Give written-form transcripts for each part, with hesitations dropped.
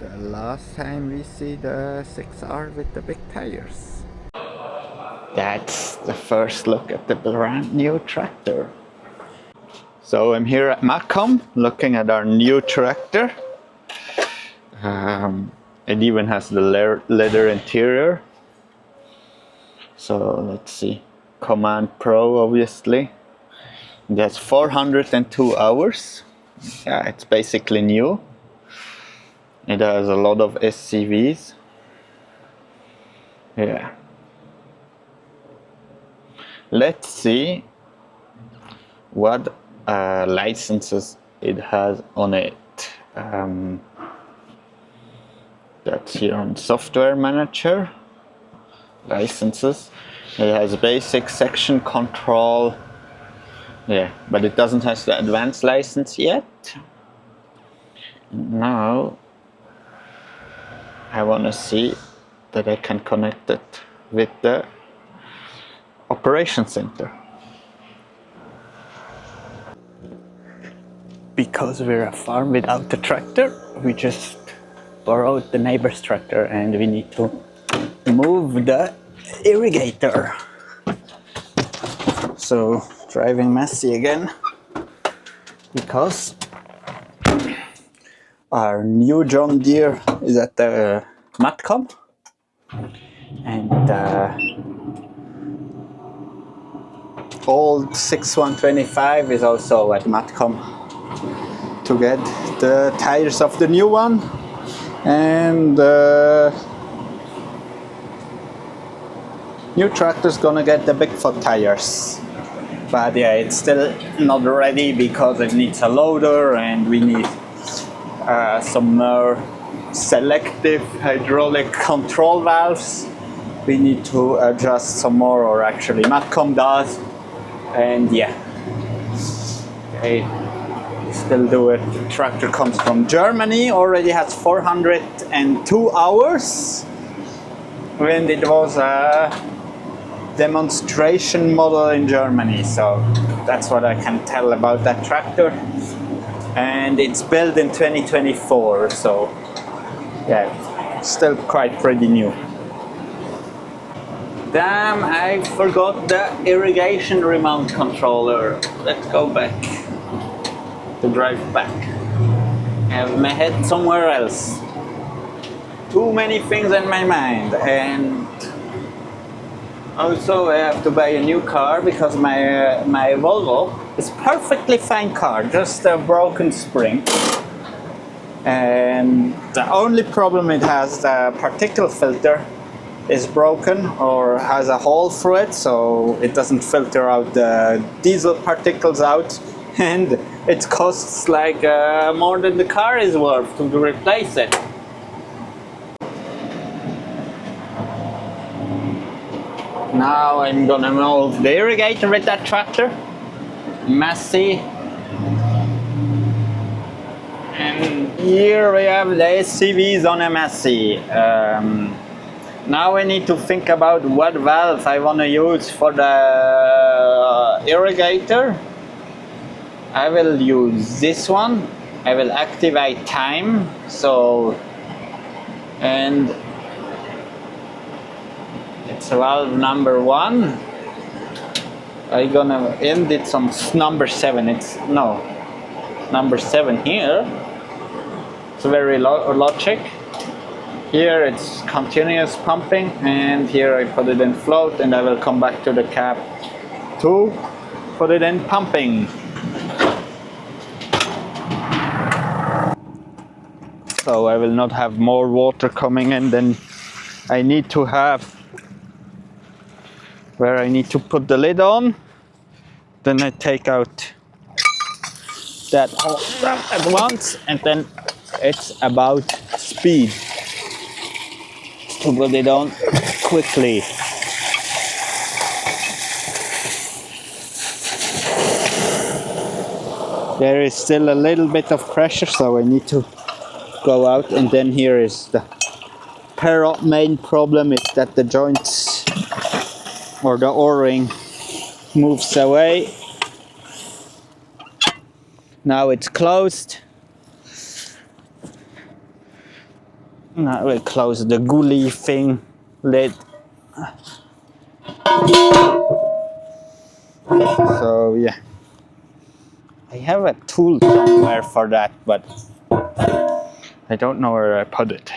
the last time we see the 6R with the big tires. That's the first look at the brand new tractor. So I'm here at Macom looking at our new tractor. It even has the leather interior. So let's see, Command Pro obviously. That's 402 hours. Yeah, it's basically new. It has a lot of SCVs. Yeah. Let's see what licenses it has on it. That's here on Software Manager. Licenses. It has basic section control. Yeah, but it doesn't have the advanced license yet. Now I want to see that I can connect it with the operation center. Because we're a farm without the tractor, we just borrowed the neighbor's tractor and we need to move the irrigator. So driving messy again because our new John Deere is at the Matcom and old 6125 is also at Matcom to get the tires of the new one, and new tractor's gonna get the Bigfoot tires. But yeah, it's still not ready because it needs a loader and we need some more selective hydraulic control valves. We need to adjust some more, or actually Matcom does. And yeah, okay, still do it. The tractor comes from Germany, already has 402 hours when it was a demonstration model in Germany, so that's what I can tell about that tractor. And it's built in 2024, so yeah, still quite pretty new. Damn, I forgot the irrigation remote controller. Let's go back to drive back. I have my head somewhere else. Too many things in my mind, and also I have to buy a new car because my Volvo is perfectly fine car, just a broken spring. And the only problem it has, the particle filter is broken or has a hole through it, so it doesn't filter out the diesel particles out, and it costs like more than the car is worth to replace it. Now I'm gonna move the irrigator with that tractor. Messy. And here we have the SCVs on a messy. Now I need to think about what valve I want to use for the irrigator. I will use this one. I will activate time. So, and it's valve number 1. I'm gonna end it on number 7. It's no number 7 here. It's very logic. Here it's continuous pumping, and here I put it in float, and I will come back to the cap to put it in pumping. So I will not have more water coming in than I need to have. Where I need to put the lid on, then I take out that whole stuff at once, and then it's about speed to put it on quickly. There is still a little bit of pressure, so I need to go out, and then here is the main problem is that the joints or the O-ring moves away. Now it's closed. Now we'll close the gully thing lid. So yeah, I have a tool somewhere for that, but I don't know where I put it.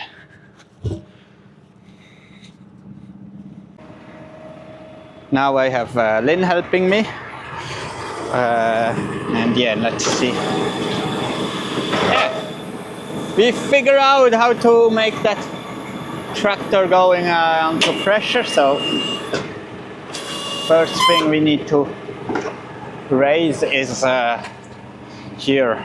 Now I have Lynn helping me, and yeah, let's see. Yeah, we figure out how to make that tractor going onto pressure. So first thing we need to raise is here,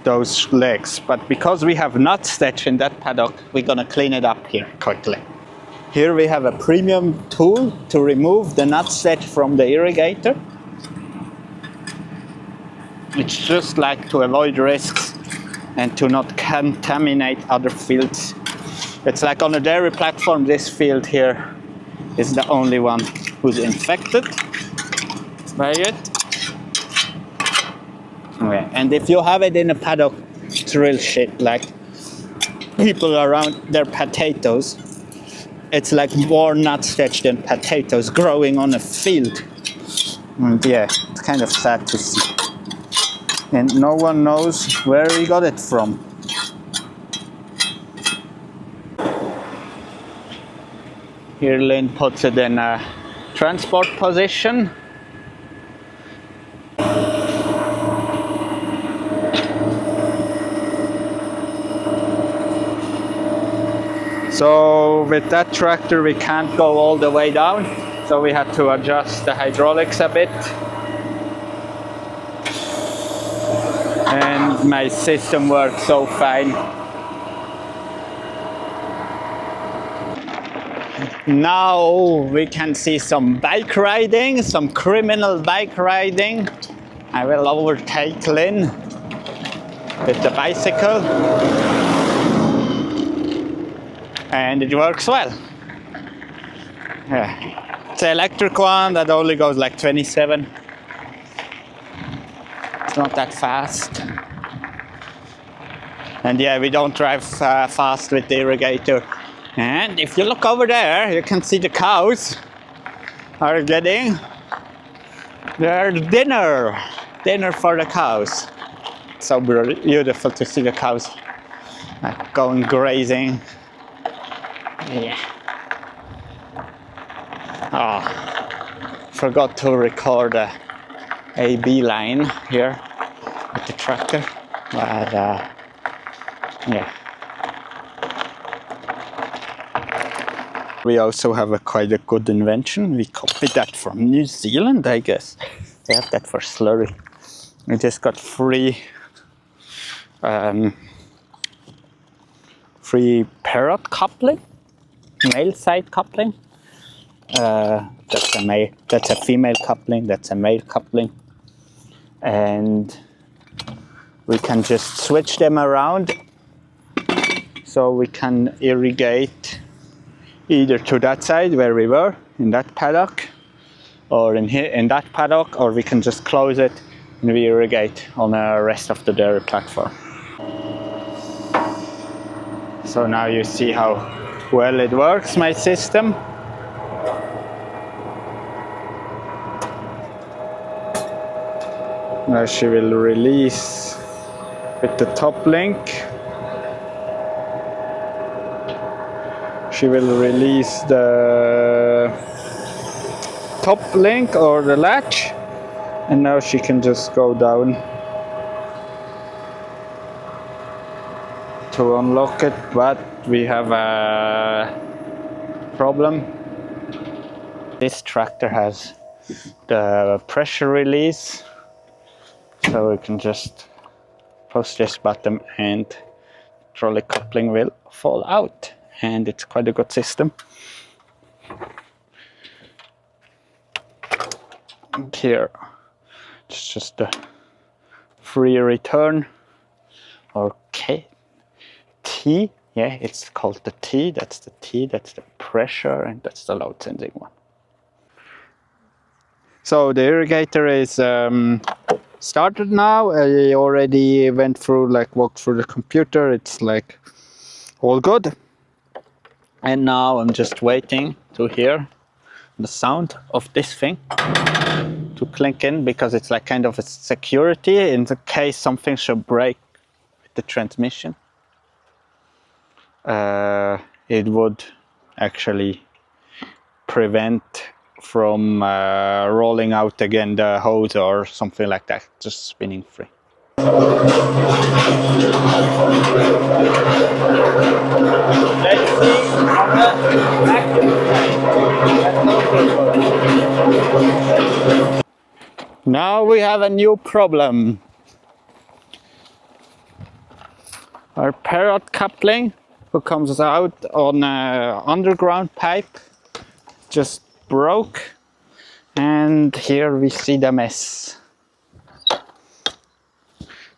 those legs. But because we have nut stitch in that paddock, we're gonna clean it up here quickly. Here we have a premium tool to remove the nut stitch from the irrigator. It's just like to avoid risks and to not contaminate other fields. It's like on a dairy platform, this field here is the only one who's infected by it. Okay. And if you have it in a paddock, it's real shit. Like people around their potatoes, it's like more nut stitch than potatoes growing on a field. And yeah, it's kind of sad to see. And no one knows where he got it from. Here Lynn puts it in a transport position. So with that tractor we can't go all the way down, so we had to adjust the hydraulics a bit. And my system works so fine. Now we can see some bike riding, some criminal bike riding. I will overtake Lynn with the bicycle. And it works well. Yeah. It's an electric one that only goes like 27. It's not that fast. And yeah, we don't drive fast with the irrigator. And if you look over there, you can see the cows are getting their dinner. Dinner for the cows. It's so beautiful to see the cows going grazing. Yeah. Oh, forgot to record a AB line here with the tractor, but yeah. We also have quite a good invention. We copied that from New Zealand, I guess. They have that for slurry. We just got free parrot coupling, male side coupling. That's a female coupling, that's a male coupling. And we can just switch them around so we can irrigate either to that side where we were in that paddock, or in here in that paddock, or we can just close it and we irrigate on the rest of the dairy platform. So now you see how well it works, my system. Now she will release with the top link. She will release the top link or the latch, and now she can just go down to unlock it. But we have a problem. This tractor has the pressure release, so we can just push this button and trolley coupling will fall out. And it's quite a good system. And here, it's just a free return, or T. Yeah, it's called the T. That's the T. That's the pressure, and that's the load sensing one. So the irrigator is started now. I already walked through the computer. It's like all good. And now I'm just waiting to hear the sound of this thing to clink in, because it's like kind of a security in the case something should break with the transmission. It would actually prevent from rolling out again the hose or something like that, just spinning free. Let's see on the vacuum side. Now we have a new problem. Our parrot coupling, who comes out on an underground pipe, just broke, and here we see the mess.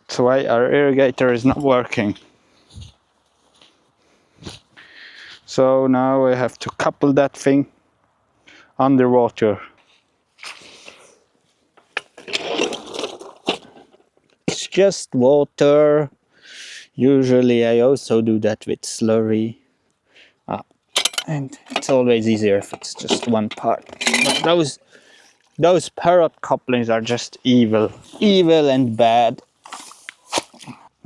That's why our irrigator is not working. So now I have to couple that thing underwater. It's just water. Usually I also do that with slurry. And it's always easier if it's just one part. But those parrot couplings are just evil. Evil and bad.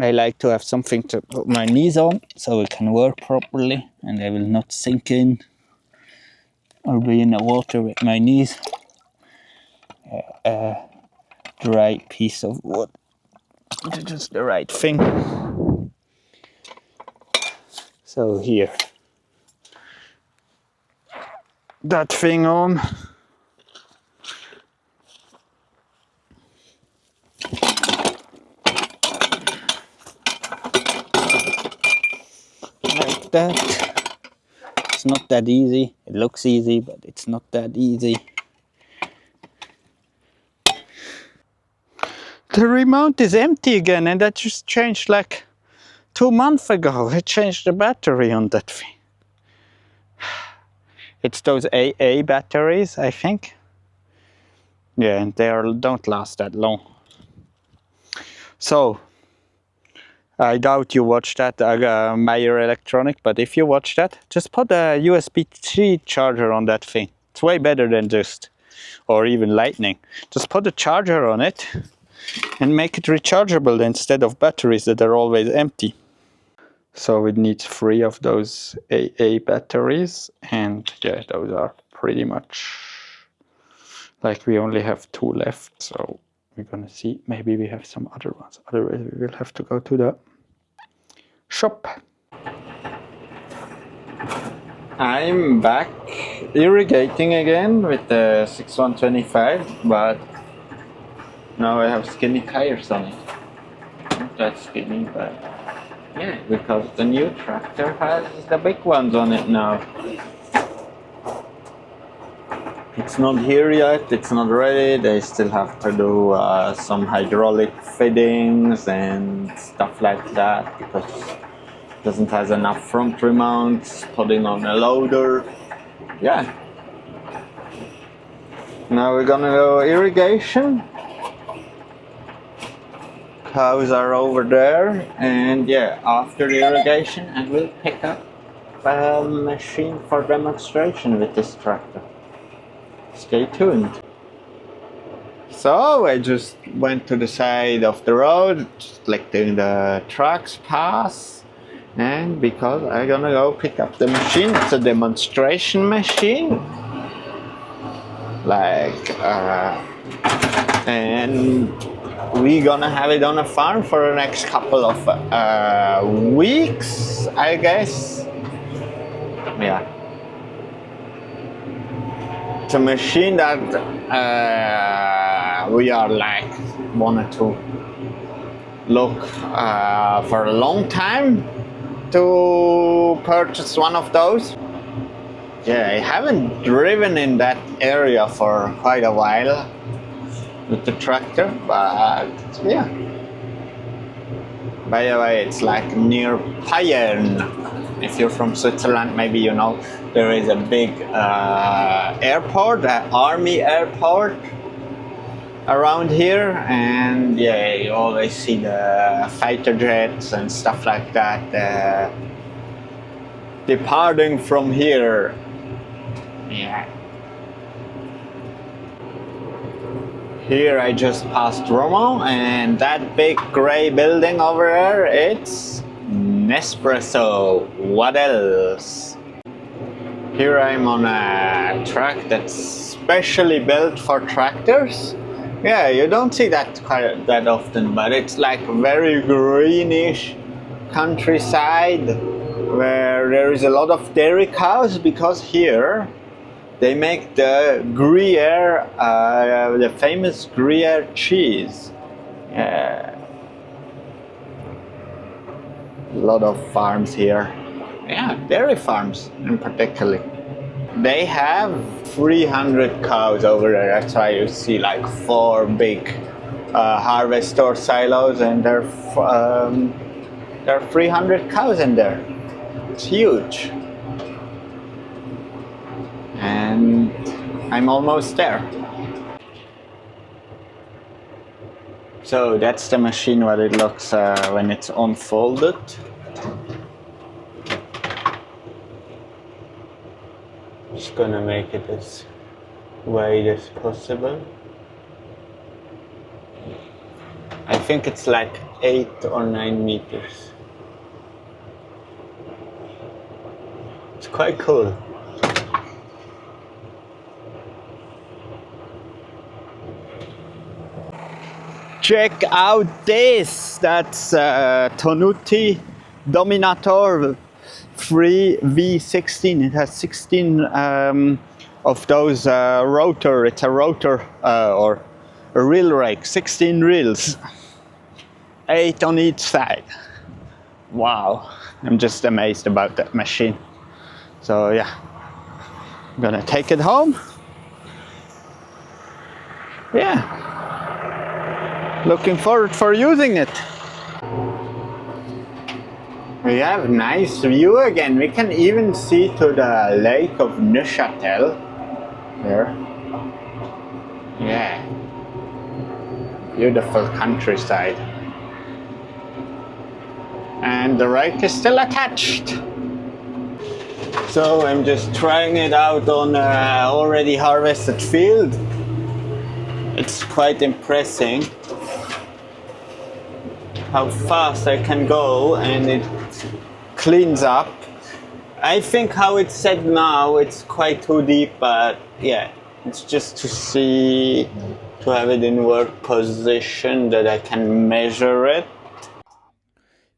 I like to have something to put my knees on so it can work properly and I will not sink in or be in the water with my knees. A dry piece of wood. It's just the right thing. So here. That thing on. Like that. It's not that easy. It looks easy, but it's not that easy. The remote is empty again, and that just changed like 2 months ago. I changed the battery on that thing. It's those AA batteries, I think. Yeah, and they don't last that long. So, I doubt you watched that, Meyer Electronic, but if you watch that, just put a USB-C charger on that thing. It's way better than just, or even lightning. Just put a charger on it and make it rechargeable instead of batteries that are always empty. So it needs 3 of those AA batteries, and yeah, those are pretty much, like we only have 2 left, so we're gonna see, maybe we have some other ones, otherwise we will have to go to the shop. I'm back irrigating again with the 6125, but now I have skinny tires on it. Not that skinny, but yeah, because the new tractor has the big ones on it now. It's not here yet, it's not ready. They still have to do some hydraulic fittings and stuff like that, because it doesn't have enough front remounts, putting on a loader. Yeah. Now we're gonna go irrigation. Cows are over there, and yeah, after the irrigation I will pick up a machine for demonstration with this tractor. Stay tuned. So I just went to the side of the road, just letting the trucks pass, and because I'm gonna go pick up the machine. It's a demonstration machine, like and we're gonna have it on a farm for the next couple of weeks, I guess. Yeah. It's a machine that we are like wanted to look for a long time to purchase one of those. Yeah, I haven't driven in that area for quite a while with the tractor, but yeah. By the way, it's like near Bayern. If you're from Switzerland, maybe you know, there is a big airport, an army airport around here, and yeah, you always see the fighter jets and stuff like that departing from here. Yeah. Here I just passed Roma, and that big gray building over there, it's Nespresso. What else? Here I'm on a track that's specially built for tractors. Yeah, you don't see that that often, but it's like very greenish countryside where there is a lot of dairy cows, because here they make the Gruyere, the famous Gruyere cheese. A lot of farms here. Yeah, dairy farms in particular. They have 300 cows over there. That's why you see like 4 big harvester silos, and there are 300 cows in there. It's huge. And I'm almost there. So that's the machine, what it looks when it's unfolded. Just gonna make it as wide as possible. I think it's like 8 or 9 meters. It's quite cool. Check out this! That's Tonuti Dominator 3V16. It has 16 of those rotor. It's a rotor or a reel rake. 16 reels, 8 on each side. Wow! I'm just amazed about that machine. So yeah, I'm gonna take it home. Yeah. Looking forward for using it. We have nice view again. We can even see to the lake of Neuchâtel there. Yeah. Beautiful countryside. And the rake is still attached. So I'm just trying it out on an already harvested field. It's quite impressive how fast I can go, and it cleans up. I think how it's set now, it's quite too deep, but yeah, it's just to see, to have it in work position that I can measure it.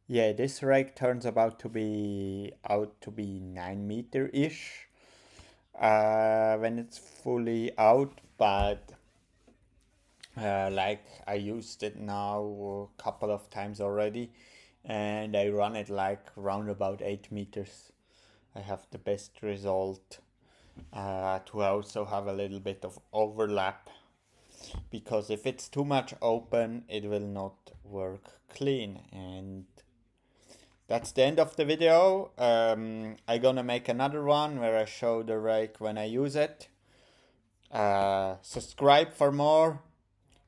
Yeah, this rake turns out to be 9 meter-ish when it's fully out, but like I used it now a couple of times already, and I run it like round about 8 meters. I have the best result to also have a little bit of overlap, because if it's too much open it will not work clean. And that's the end of the video. I'm gonna make another one where I show the rake when I use it. Subscribe for more.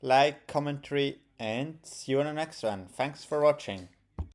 Like, commentary, and see you on the next one. Thanks for watching.